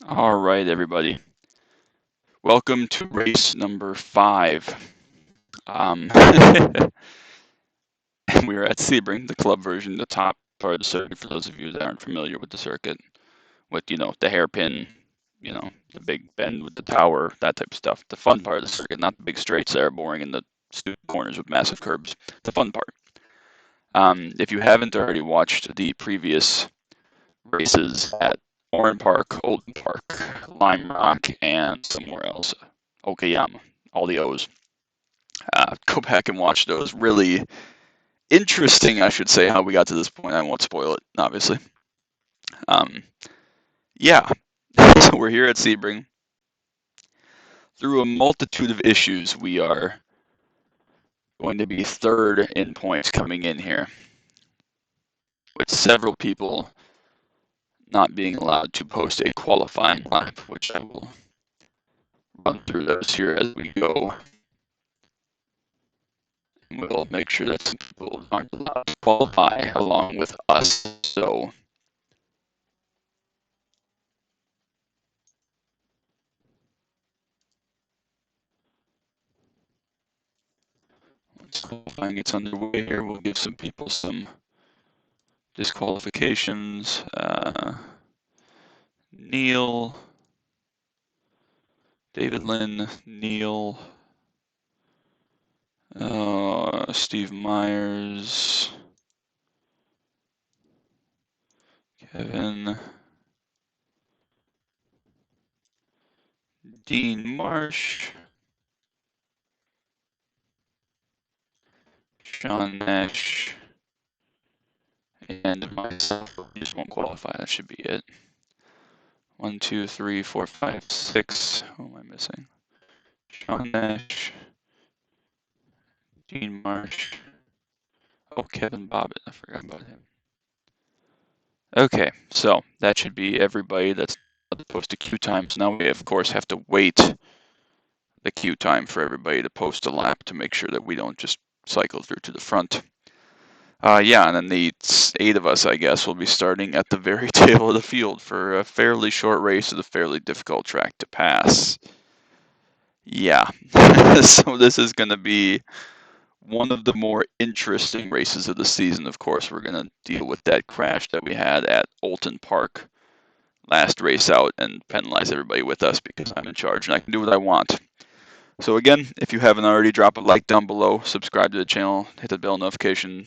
All right, everybody. Welcome to race number 5. And we are at Sebring, the club version, the top part of the circuit. For those of you that aren't familiar with the circuit, with the hairpin, the big bend with the tower, that type of stuff. The fun part of the circuit, not the big straights that are boring in the stupid corners with massive curbs. The fun part. If you haven't already watched the previous races at Oran Park, Olden Park, Lime Rock, and somewhere else, Okayama, all the O's. Go back and watch those. Really interesting, I should say, how we got to this point. I won't spoil it, obviously. Um, yeah, so we're here at Sebring. Through a multitude of issues, we are going to be third in points coming in here, with several people not being allowed to post a qualifying lap, which I will run through those here as we go. And we'll make sure that some people aren't allowed to qualify along with us. So once qualifying gets underway here, we'll give some people some disqualifications. Neil, David Lynn, Neil, Steve Myers, Kevin, Dean Marsh, Sean Nash, and myself. Just won't qualify. That should be it. 1, 2, 3, 4, 5, 6. Who am I missing? Sean Nash, Dean Marsh. Oh, Kevin Bobbitt. I forgot about him. Okay, so that should be everybody that's supposed to queue time. So now we, of course, have to wait the queue time for everybody to post a lap to make sure that we don't just cycle through to the front. Yeah, and then the 8 of us, I guess, will be starting at the very tail of the field for a fairly short race of a fairly difficult track to pass. Yeah, so this is going to be one of the more interesting races of the season. Of course, we're going to deal with that crash that we had at Olden Park last race out and penalize everybody with us because I'm in charge and I can do what I want. So again, if you haven't already, drop a like down below, subscribe to the channel, hit the bell notification,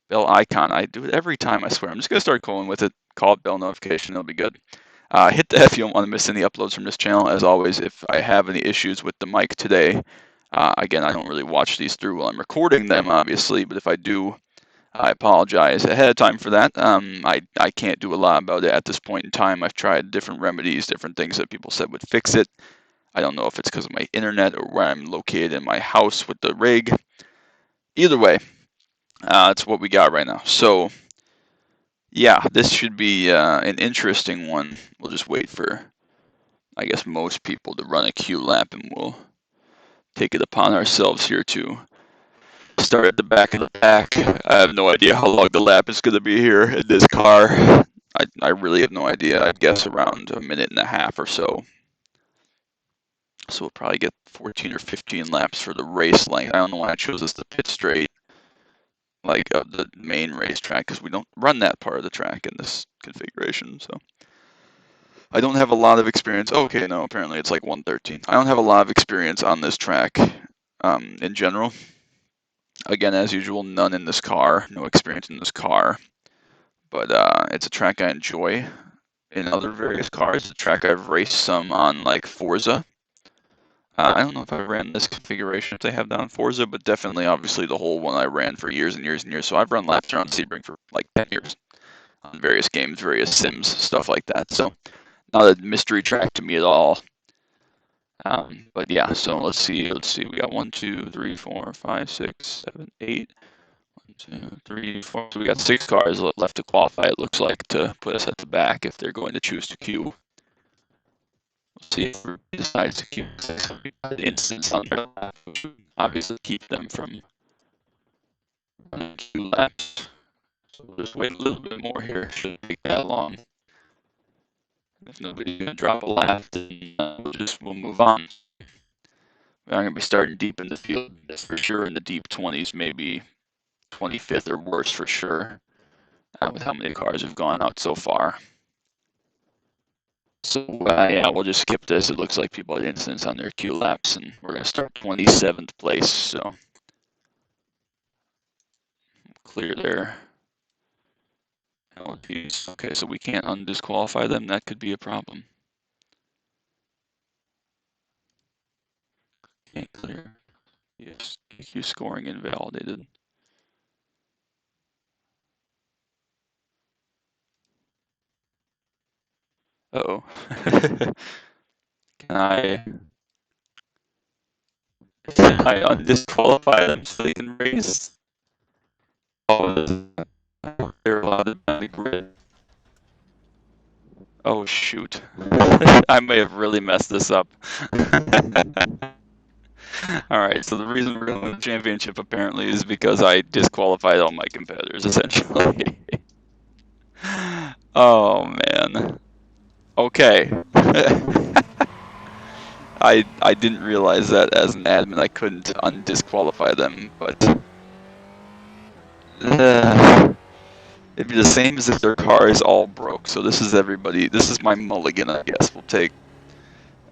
bell icon. I do it every time, I swear. I'm just going to start calling with it. Call it bell notification. It'll be good. Hit the F if you don't want to miss any uploads from this channel. As always, if I have any issues with the mic today, again, I don't really watch these through while I'm recording them, obviously, but if I do, I apologize ahead of time for that. I can't do a lot about it at this point in time. I've tried different remedies, different things that people said would fix it. I don't know if it's because of my internet or where I'm located in my house with the rig. Either way, it's what we got right now. So, yeah, this should be an interesting one. We'll just wait for, I guess, most people to run a queue lap, and we'll take it upon ourselves here to start at the back of the pack. I have no idea how long the lap is going to be here in this car. I really have no idea. I'd guess around a minute and a half or so. So we'll probably get 14 or 15 laps for the race length. I don't know why I chose this to pit straight, like the main racetrack, because we don't run that part of the track in this configuration. So I don't have a lot of experience. Oh, okay, no, apparently it's like 113. I don't have a lot of experience on this track in general. Again, as usual, none in this car, no experience in this car. But it's a track I enjoy in other various cars. It's a track I've raced some on, like Forza. I don't know if I ran this configuration if they have that on Forza, but definitely, obviously, the whole one I ran for years and years and years. So I've run laps around Sebring for like 10 years on various games, various sims, stuff like that. So not a mystery track to me at all. But yeah, so let's see. We got 1, 2, 3, 4, 5, 6, 7, 8. 1, 2, 3, 4. So we got 6 cars left to qualify, it looks like, to put us at the back if they're going to choose to queue. We'll see if everybody decides to queue. Some people had instance on their lap, which would obviously keep them from running queue laps. So we'll just wait a little bit more here. Shouldn't take that long. If nobody's going to drop a lap, then we'll move on. We're not going to be starting deep in the field, that's for sure. In the deep 20s, maybe 25th or worse for sure, with how many cars have gone out so far. So yeah, we'll just skip this. It looks like people had incidents on their Q laps, and we're going to start 27th place. So clear their penalties. Okay, so we can't undisqualify them. That could be a problem. Can't clear. Yes, Q scoring invalidated. Uh-oh. Can I undisqualify them so they can race? Oh, they're allowed on the grid. Oh, shoot. I may have really messed this up. Alright, so the reason we're going to win the championship apparently is because I disqualified all my competitors, essentially. Oh, man. Okay. I didn't realize that as an admin I couldn't undisqualify them, but it'd be the same as if their car is all broke. So this is everybody. This is my mulligan, I guess. We'll take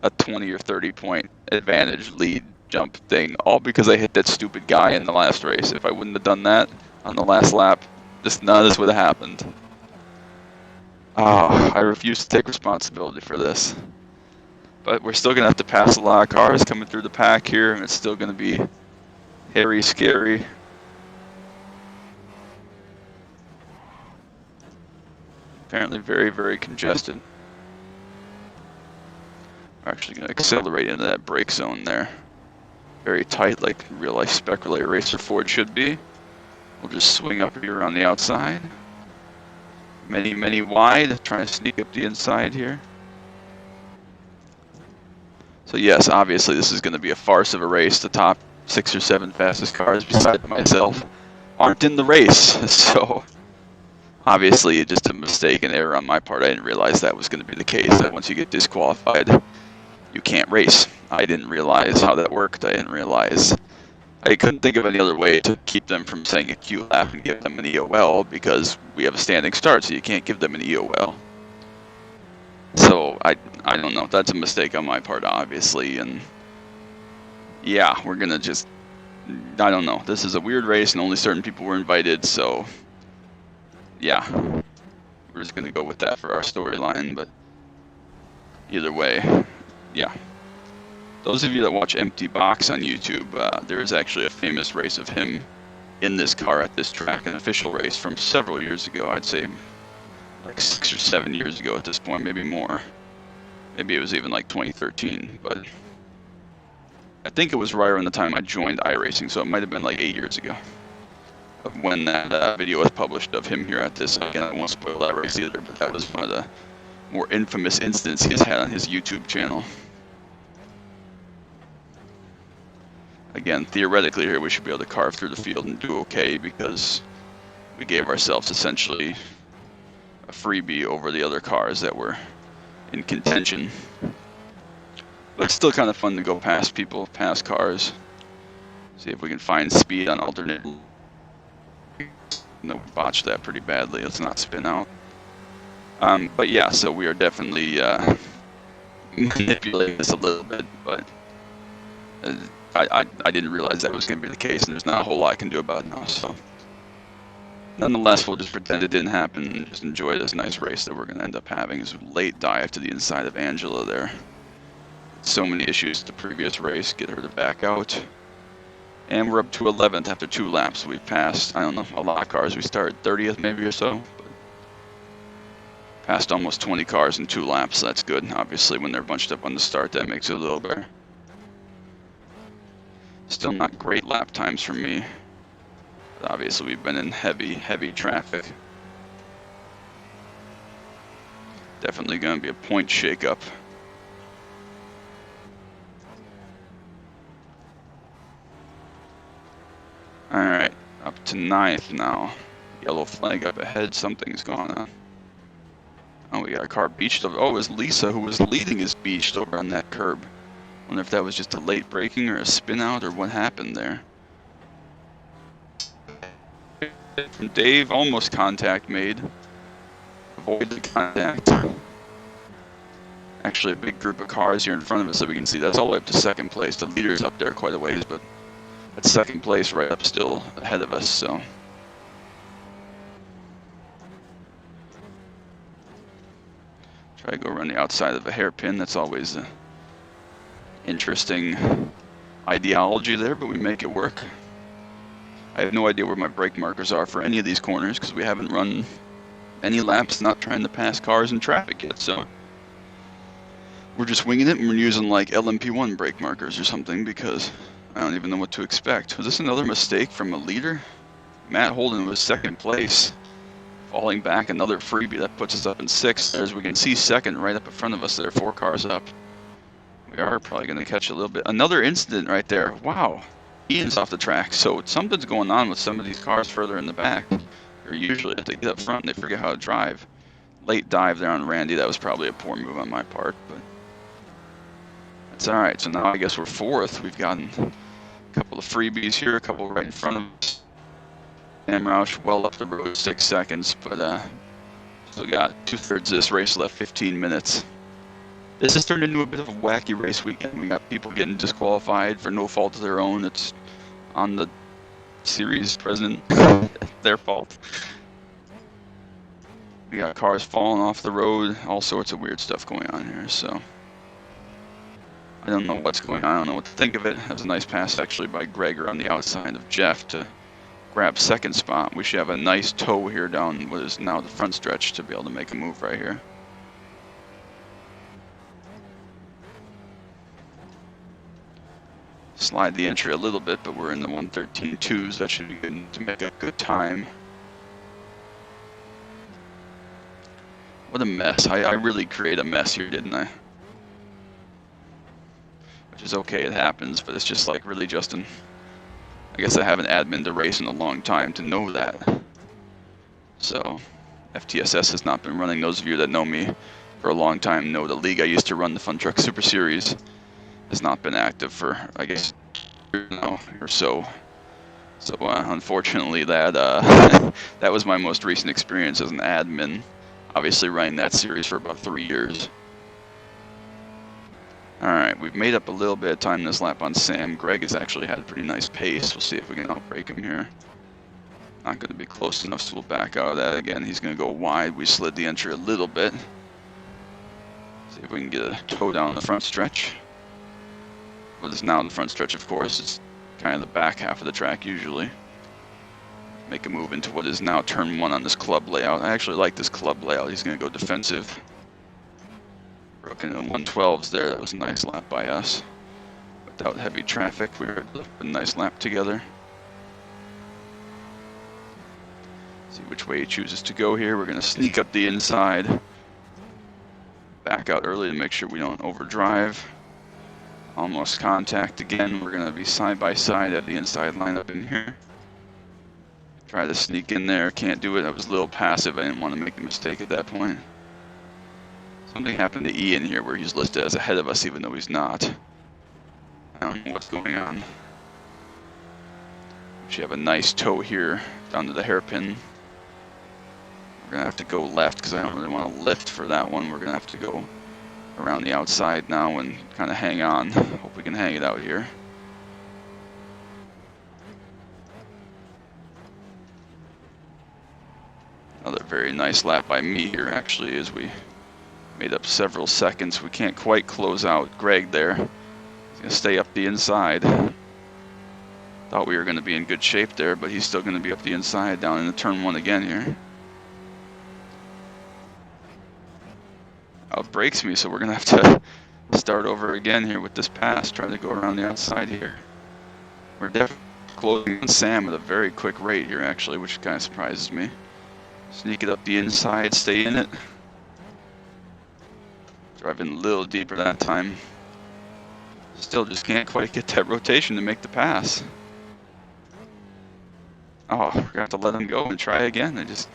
a 20 or 30 point advantage lead jump thing, all because I hit that stupid guy in the last race. If I wouldn't have done that on the last lap, none of this would have happened. Oh, I refuse to take responsibility for this. But we're still going to have to pass a lot of cars coming through the pack here, and it's still going to be hairy, scary. Apparently very, very congested. We're actually going to accelerate into that brake zone there. Very tight, like real life Spec Relay Racer Ford should be. We'll just swing up here on the outside. Many, many wide, trying to sneak up the inside here. So yes, obviously this is going to be a farce of a race. The top 6 or 7 fastest cars besides myself aren't in the race. So obviously just a mistake and error on my part. I didn't realize that was going to be the case, that once you get disqualified, you can't race. I didn't realize how that worked. I didn't realize. I couldn't think of any other way to keep them from saying a Q lap and give them an EOL, because we have a standing start, so you can't give them an EOL. So I don't know. That's a mistake on my part, obviously, and yeah, we're gonna just, I don't know. This is a weird race, and only certain people were invited, so yeah, we're just gonna go with that for our storyline. But either way, yeah. Those of you that watch Empty Box on YouTube, there is actually a famous race of him in this car at this track, an official race from several years ago. I'd say like 6 or 7 years ago at this point, maybe more. Maybe it was even like 2013, but I think it was right around the time I joined iRacing, so it might have been like 8 years ago of when that video was published of him here at this. Again, I won't spoil that race either, but that was one of the more infamous incidents he's had on his YouTube channel. Again, theoretically here we should be able to carve through the field and do okay, because we gave ourselves essentially a freebie over the other cars that were in contention. But it's still kind of fun to go past people, past cars. See if we can find speed on alternate. No, we botched that pretty badly. Let's not spin out. But yeah, so we are definitely manipulating this a little bit, but I didn't realize that was going to be the case, and there's not a whole lot I can do about it now. So nonetheless, we'll just pretend it didn't happen and just enjoy this nice race that we're going to end up having. It's a late dive to the inside of Angela there. So many issues the previous race, get her to back out. And we're up to 11th after 2 laps. We've passed, I don't know, a lot of cars. We started 30th maybe or so. But passed almost 20 cars in 2 laps, so that's good. Obviously, when they're bunched up on the start, that makes it a little better. Still not great lap times for me. But obviously, we've been in heavy, heavy traffic. Definitely going to be a point shakeup. Alright, up to 9th now. Yellow flag up ahead, something's going on. Oh, we got a car beached over. Oh, it was Lisa who was leading is beached over on that curb. Wonder if that was just a late braking or a spin out or what happened there. From Dave, almost contact made. Avoid the contact. Actually, a big group of cars here in front of us that we can see. That's all the way up to second place. The leader's up there quite a ways, but that's second place right up still ahead of us, so. Try to go around the outside of a hairpin. That's always an interesting ideology there, but we make it work. I have no idea where my brake markers are for any of these corners because we haven't run any laps not trying to pass cars in traffic yet, so we're just winging it and we're using like LMP1 brake markers or something because I don't even know what to expect. Was this another mistake from a leader? Matt Holden was second place, falling back another freebie. That puts us up in sixth. As we can see, second right up in front of us there, 4 cars up. We are probably going to catch a little bit. Another incident right there. Wow. Ian's off the track, so something's going on with some of these cars further in the back. Or usually if they get up front, they forget how to drive. Late dive there on Randy. That was probably a poor move on my part, but that's all right. So now I guess we're fourth. We've gotten a couple of freebies here, a couple right in front of us. Sam Roush well up the road, 6 seconds, but still got 2/3 of this race left, 15 minutes. This has turned into a bit of a wacky race weekend. We got people getting disqualified for no fault of their own. It's on the series president, their fault. We got cars falling off the road, all sorts of weird stuff going on here, so I don't know what's going on. I don't know what to think of it. That was a nice pass actually by Gregor on the outside of Jeff to grab second spot. We should have a nice toe here down what is now the front stretch to be able to make a move right here. Slide the entry a little bit, but we're in the 1:13.2s. That should be good to make a good time. What a mess. I really create a mess here, didn't I? Which is okay, it happens, but it's just like really, Justin. I guess I haven't admin to race in a long time to know that. So, FTSS has not been running. Those of you that know me for a long time know the league I used to run, the Fun Truck Super Series, has not been active for, I guess, a year now or so. So unfortunately, that that was my most recent experience as an admin. Obviously, running that series for about 3 years. All right, we've made up a little bit of time this lap on Sam. Greg has actually had a pretty nice pace. We'll see if we can outbreak him here. Not going to be close enough, so we'll back out of that again. He's going to go wide. We slid the entry a little bit. See if we can get a toe down the front stretch. What is now the front stretch, of course. It's kind of the back half of the track usually. Make a move into what is now turn 1 on this club layout. I actually like this club layout. He's going to go defensive. Broken in 112s there. That was a nice lap by us. Without heavy traffic, we were able to have a nice lap together. See which way he chooses to go here. We're going to sneak up the inside. Back out early to make sure we don't overdrive. Almost contact again. We're going to be side by side at the inside lineup in here. Try to sneak in there. Can't do it. I was a little passive. I didn't want to make a mistake at that point. Something happened to Ian here where he's listed as ahead of us even though he's not. I don't know what's going on. We should have a nice toe here down to the hairpin. We're going to have to go left because I don't really want to lift for that one. We're going to have to go around the outside now and kind of hang on. Hope we can hang it out here. Another very nice lap by me here actually as we made up several seconds. We can't quite close out Greg there. He's going to stay up the inside. Thought we were going to be in good shape there, but he's still going to be up the inside down into turn 1 again here. Outbreaks me, so we're going to have to start over again here with this pass, trying to go around the outside here. We're definitely closing on Sam at a very quick rate here actually, which kind of surprises me. Sneak it up the inside, stay in it. Driving a little deeper that time. Still just can't quite get that rotation to make the pass. Oh, we're going to have to let him go and try again. I just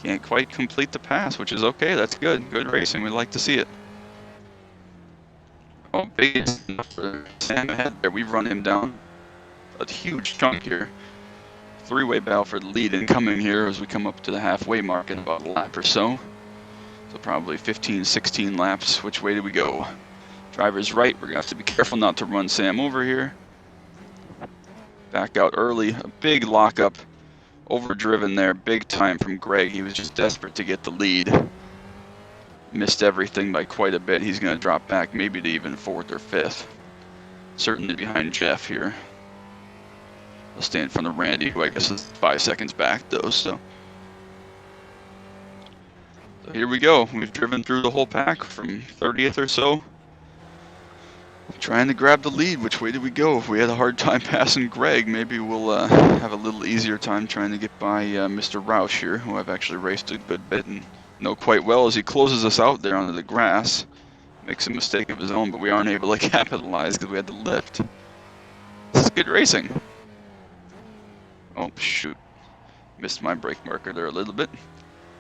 Can't quite complete the pass, which is okay. That's good. Good racing. We'd like to see it. Oh, big Sam ahead there. We've run him down a huge chunk here. Three-way battle for the lead incoming here as we come up to the halfway mark in about a lap or so. So probably 15, 16 laps. Which way do we go? Driver's right. We're going to have to be careful not to run Sam over here. Back out early. A big lockup. Overdriven there. Big time from Greg. He was just desperate to get the lead. Missed everything by quite a bit. He's going to drop back maybe to even 4th or 5th. Certainly behind Jeff here. I'll stay in front of Randy, who I guess is 5 seconds back though. So here we go. We've driven through the whole pack from 30th or so. Trying to grab the lead. Which way did we go? If we had a hard time passing Greg, maybe we'll have a little easier time trying to get by Mr. Roush here, who I've actually raced a good bit and know quite well as he closes us out there onto the grass. Makes a mistake of his own, but we aren't able to capitalize because we had to lift. This is good racing. Oh, shoot. Missed my brake marker there a little bit.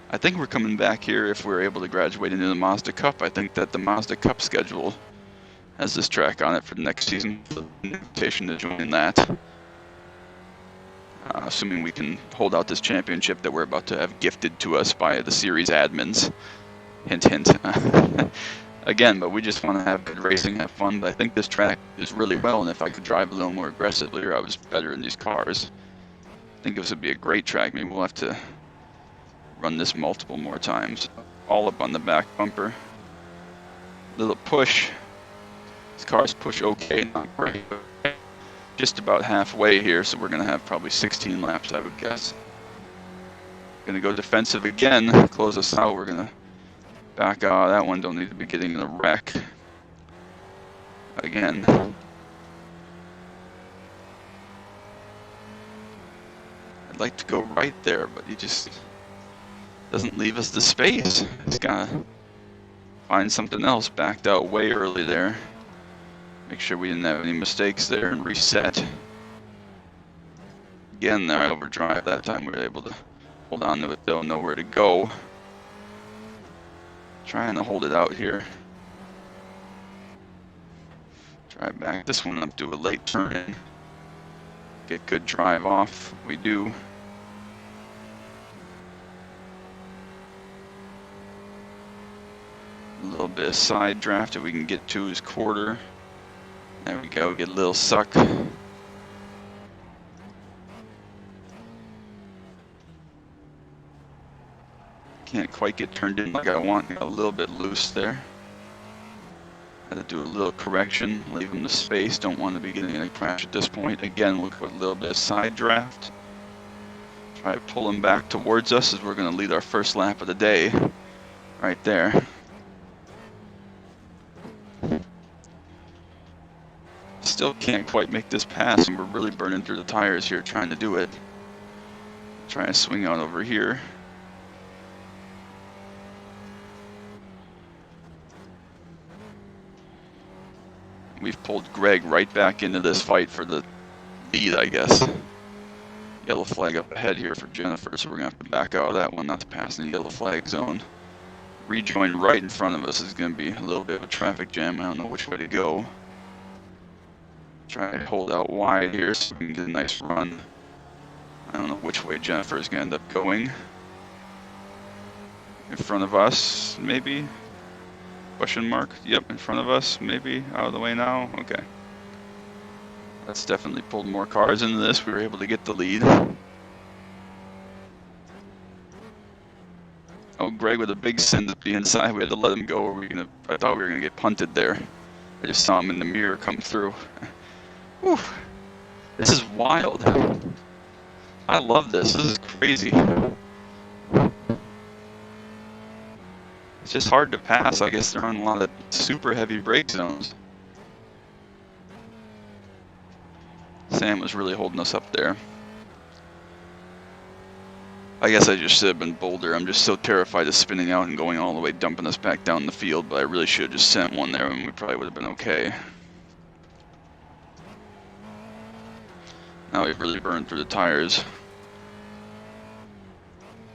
I think we're coming back here if we're able to graduate into the Mazda Cup. I think that the Mazda Cup schedule has this track on it for the next season. An invitation to join in that. Assuming we can hold out this championship that we're about to have gifted to us by the series admins. Hint, hint. Again, but we just want to have good racing, have fun. But I think this track is really well, and if I could drive a little more aggressively or I was better in these cars, I think this would be a great track. Maybe we'll have to run this multiple more times. All up on the back bumper. Little push. These cars push okay, not great, but just about halfway here, so we're going to have probably 16 laps, I would guess. Going to go defensive again, close us out. We're going to back out. That one don't need to be getting in a wreck. Again. I'd like to go right there, but he just doesn't leave us the space. He's got to find something else. Backed out way early there. Make sure we didn't have any mistakes there and reset. Again, there I overdrive. That time we were able to hold on to it, though, know where to go. Trying to hold it out here. Try back this one up, do a late turn in. Get good drive off. We do. A little bit of side draft that we can get to his quarter. There we go, get a little suck. Can't quite get turned in like I want. Got a little bit loose there. Had to do a little correction, leave him the space. Don't want to be getting in a crash at this point. Again, look for a little bit of side draft. Try to pull him back towards us as we're going to lead our first lap of the day. Right there. Still can't quite make this pass, and we're really burning through the tires here trying to do it. Trying to swing out over here. We've pulled Greg right back into this fight for the lead, I guess. Yellow flag up ahead here for Jennifer, so we're going to have to back out of that one, not to pass in the yellow flag zone. Rejoin right in front of us is going to be a little bit of a traffic jam. I don't know which way to go. Try to hold out wide here so we can get a nice run. I don't know which way Jennifer is going to end up going. In front of us, maybe? Question mark? Yep, in front of us, maybe? Out of the way now? Okay. That's definitely pulled more cars into this. We were able to get the lead. Oh, Greg with a big send at the inside. We had to let him go, or I thought we were going to get punted there. I just saw him in the mirror come through. Whew. This is wild. I love this. This is crazy. It's just hard to pass. I guess they're on a lot of super heavy brake zones. Sam was really holding us up there. I guess I just should have been bolder. I'm just so terrified of spinning out and going all the way, dumping us back down the field, but I really should have just sent one there and we probably would have been okay. Now we've really burned through the tires.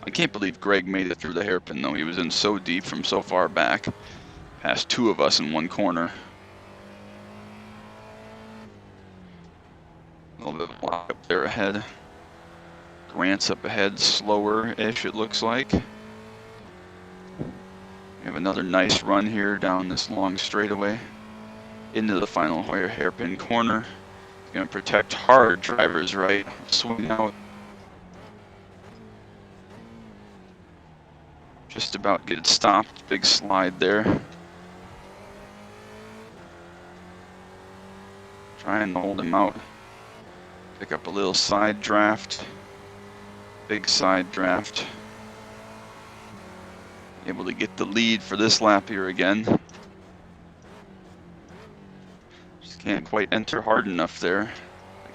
I can't believe Greg made it through the hairpin, though. He was in so deep from so far back. Past two of us in one corner. A little bit of a lock up there ahead. Grant's up ahead, slower-ish it looks like. We have another nice run here down this long straightaway into the final hairpin corner. Going to protect hard, driver's right. Swing out. Just about get it stopped. Big slide there. Trying to hold him out. Pick up a little side draft. Big side draft. Able to get the lead for this lap here again. Just can't quite enter hard enough there.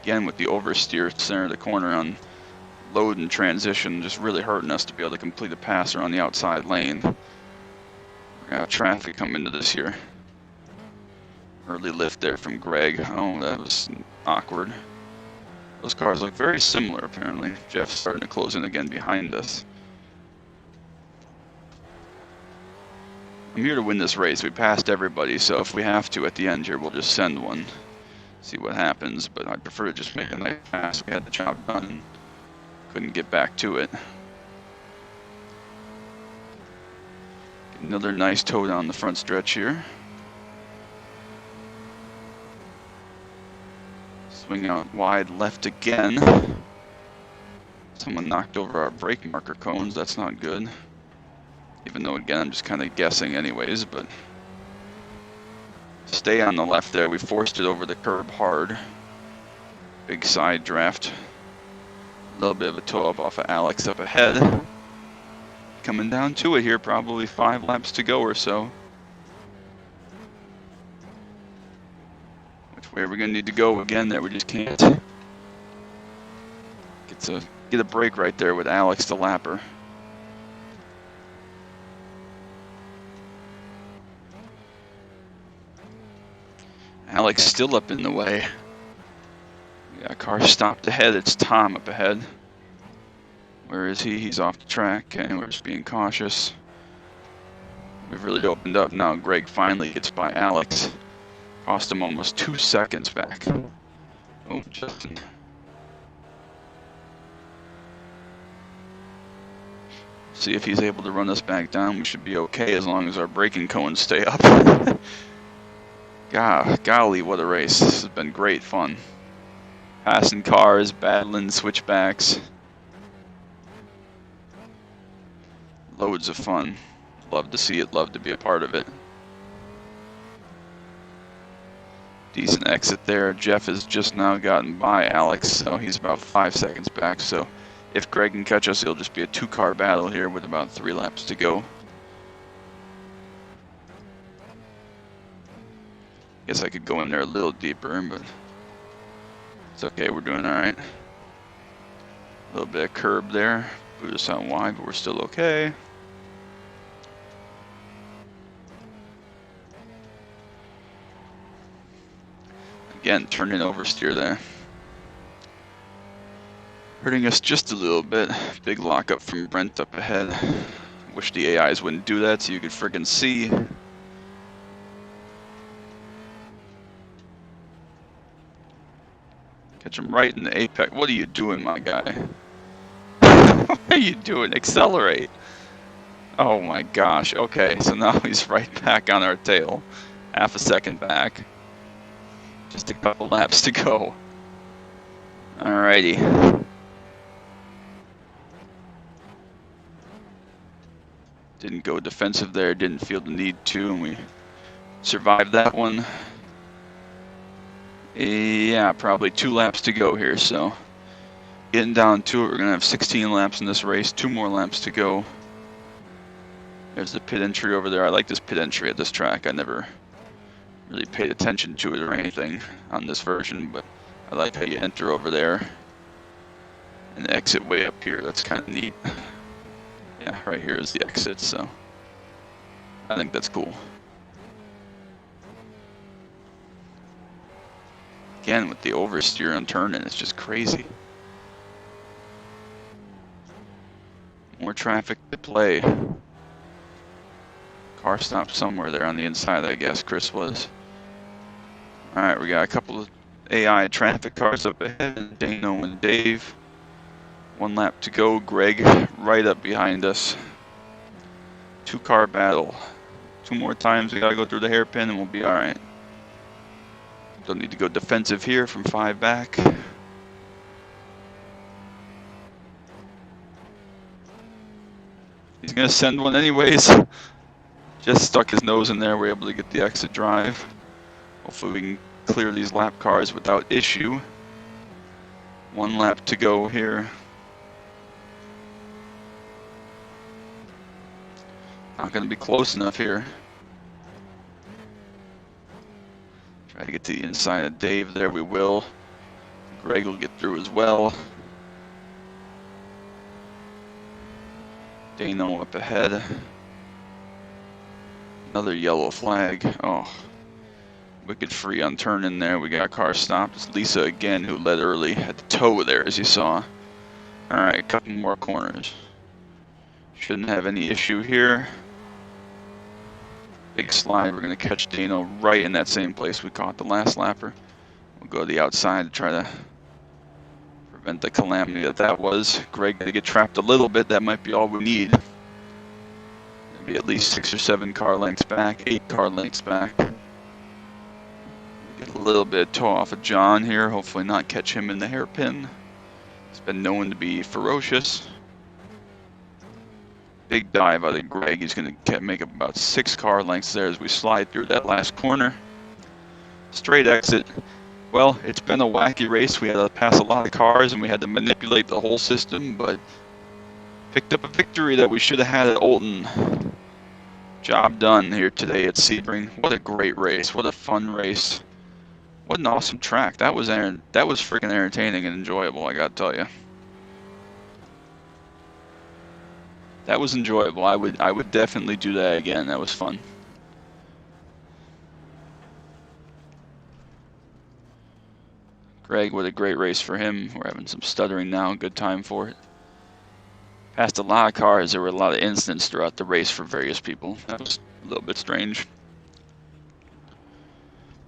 Again with the oversteer center of the corner on load and transition, just really hurting us to be able to complete a passer on the outside lane. We're gonna have traffic come into this here. Early lift there from Greg. Oh, that was awkward. Those cars look very similar apparently. Jeff's starting to close in again behind us. I'm here to win this race. We passed everybody, so if we have to at the end here, we'll just send one. See what happens, but I'd prefer to just make a nice pass. We had the job done and couldn't get back to it. Another nice toe down the front stretch here. Swing out wide left again. Someone knocked over our brake marker cones. That's not good. Even though, again, I'm just kind of guessing anyways, but stay on the left there. We forced it over the curb hard. Big side draft. A little bit of a toe up off of Alex up ahead. Coming down to it here, probably 5 laps to go or so. Which way are we going to need to go again there? We just can't. Get a break right there with Alex the lapper. Alex still up in the way. We got a car stopped ahead. It's Tom up ahead. Where is he? He's off the track, and we're just being cautious. We've really opened up now. Greg finally gets by Alex. Cost him almost 2 seconds back. Oh, Justin. See if he's able to run us back down. We should be okay as long as our braking cones stay up. Golly, what a race. This has been great fun. Passing cars, battling switchbacks. Loads of fun. Love to see it, love to be a part of it. Decent exit there. Jeff has just now gotten by Alex, so he's about 5 seconds back. So if Greg can catch us, it'll just be a 2-car battle here with about 3 laps to go. Guess I could go in there a little deeper, but it's okay, we're doing alright. A little bit of curb there. Boot us out wide, but we're still okay. Again, turning oversteer there. Hurting us just a little bit. Big lockup from Brent up ahead. Wish the AIs wouldn't do that so you could friggin' see. Catch him right in the apex. What are you doing, my guy? What are you doing? Accelerate. Oh my gosh. Okay, so now he's right back on our tail. Half a second back. Just a couple laps to go. Alrighty. Didn't go defensive there, didn't feel the need to, and we survived that one. Yeah, probably 2 laps to go here, so getting down to it. We're gonna have 16 laps in this race, 2 more laps to go. There's the pit entry over there. I like this pit entry at this track. I never really paid attention to it or anything on this version, but I like how you enter over there and exit way up here. That's kind of neat. Yeah, right here is the exit, so I think that's cool. Again, with the oversteer on turning, it's just crazy. More more traffic to play. Car stopped somewhere there on the inside, I guess Chris was. Alright, we got a couple of AI traffic cars up ahead, Dano and Dave. 1 lap to go, Greg right up behind us. 2-car battle. 2 more times, we gotta go through the hairpin and we'll be alright. Don't need to go defensive here from 5 back. He's gonna send one anyways. Just stuck his nose in there, we're able to get the exit drive. Hopefully we can clear these lap cars without issue. 1 lap to go here. Not gonna be close enough here. Try to get to the inside of Dave there, we will. Greg will get through as well. Dano up ahead. Another yellow flag. Oh, wicked free on turn in there. We got a car stopped. It's Lisa again who led early at the toe there, as you saw. Alright, a couple more corners. Shouldn't have any issue here. Big slide. We're going to catch Dano right in that same place we caught the last lapper. We'll go to the outside to try to prevent the calamity that was. Greg to get trapped a little bit. That might be all we need. Maybe at least 6 or 7 car lengths back, 8 car lengths back. Get a little bit of toe off of John here. Hopefully not catch him in the hairpin. He's been known to be ferocious. Big dive out of Greg. He's going to make up about 6 car lengths there as we slide through that last corner. Straight exit. Well, it's been a wacky race. We had to pass a lot of cars and we had to manipulate the whole system, but picked up a victory that we should have had at Olton. Job done here today at Sebring. What a great race. What a fun race. What an awesome track. That was freaking entertaining and enjoyable, I gotta tell you. That was enjoyable. I would definitely do that again. That was fun. Greg, what a great race for him. We're having some stuttering now. Good time for it. Passed a lot of cars. There were a lot of incidents throughout the race for various people. That was a little bit strange.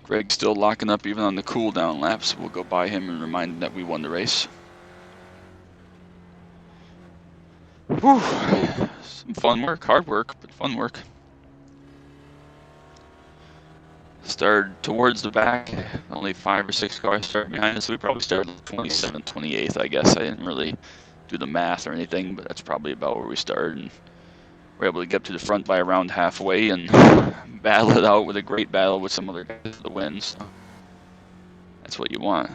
Greg's still locking up even on the cool down laps. We'll go by him and remind him that we won the race. Whew. Some fun work, hard work, but fun work. Started towards the back. Only 5 or 6 cars started behind us. So we probably started 27th, 28th, I guess. I didn't really do the math or anything, but that's probably about where we started. And we're able to get to the front by around halfway and battle it out with a great battle with some other guys for the win. So that's what you want.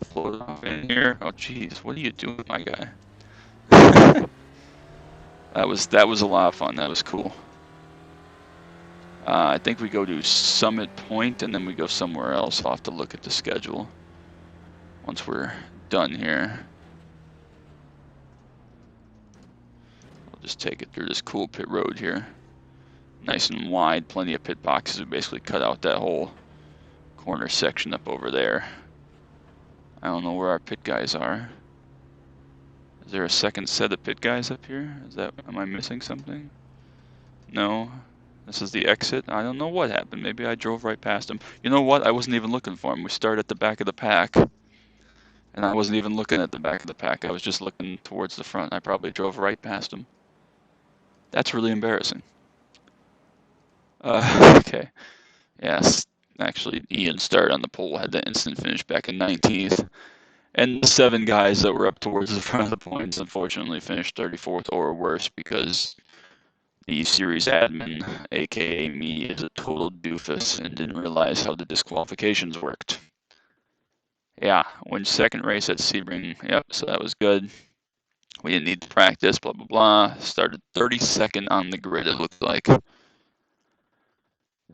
Float off in here. Oh, jeez, what are you doing, my guy? That was a lot of fun. That was cool. I think we go to Summit Point and then we go somewhere else. I'll have to look at the schedule once we're done here. We'll just take it through this cool pit road here. Nice and wide, plenty of pit boxes. We basically cut out that whole corner section up over there. I don't know where our pit guys are. Is there a second set of pit guys up here? Am I missing something? No. This is the exit. I don't know what happened. Maybe I drove right past him. You know what? I wasn't even looking for him. We started at the back of the pack. And I wasn't even looking at the back of the pack. I was just looking towards the front. I probably drove right past him. That's really embarrassing. Okay. Yes. Actually, Ian started on the pole. Had the instant finish back in 19th. And the 7 guys that were up towards the front of the points unfortunately finished 34th or worse because the series admin, aka me, is a total doofus and didn't realize how the disqualifications worked. Yeah, won second race at Sebring. Yep, so that was good. We didn't need to practice, blah, blah, blah. Started 32nd on the grid, it looked like.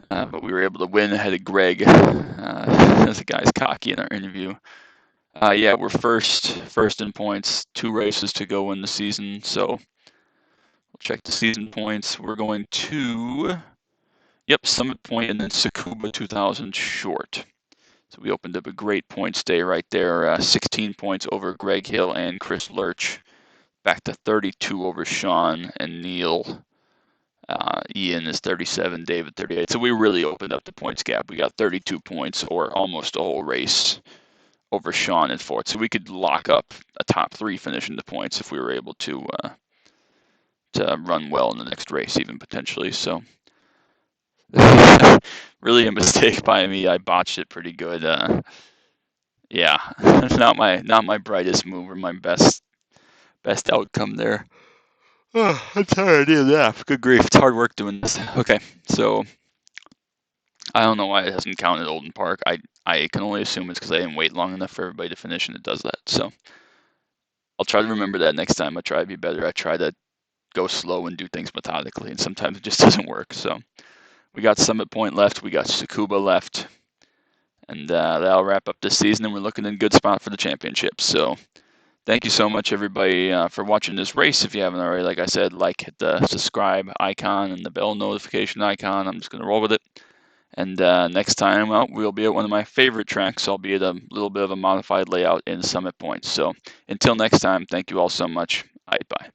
But we were able to win ahead of Greg. The guy's cocky in our interview. Yeah, we're first in points. 2 races to go in the season, so we'll check the season points. We're going to, Summit Point and then Tsukuba 2000 short. So we opened up a great points day right there, 16 points over Greg Hill and Chris Lurch, back to 32 over Sean and Neil. Ian is 37, David 38. So we really opened up the points gap. We got 32 points, or almost a whole race, over Sean in fourth. So we could lock up a top 3 finish in the points if we were able to run well in the next race, even potentially. So really a mistake by me. I botched it pretty good. Yeah, not my brightest move or my best outcome there. Oh, I'm tired of that. Good grief, it's hard work doing this. Okay, so I don't know why it hasn't counted Olden Park. I can only assume it's because I didn't wait long enough for everybody to finish, and it does that. So I'll try to remember that next time. I try to be better. I try to go slow and do things methodically, and sometimes it just doesn't work. So we got Summit Point left. We got Tsukuba left. And that'll wrap up this season, and we're looking in a good spot for the championship. So thank you so much, everybody, for watching this race. If you haven't already, like I said, hit the subscribe icon and the bell notification icon. I'm just going to roll with it. And next time out, we'll be at one of my favorite tracks, albeit a little bit of a modified layout in Summit Point. So until next time, thank you all so much. Bye.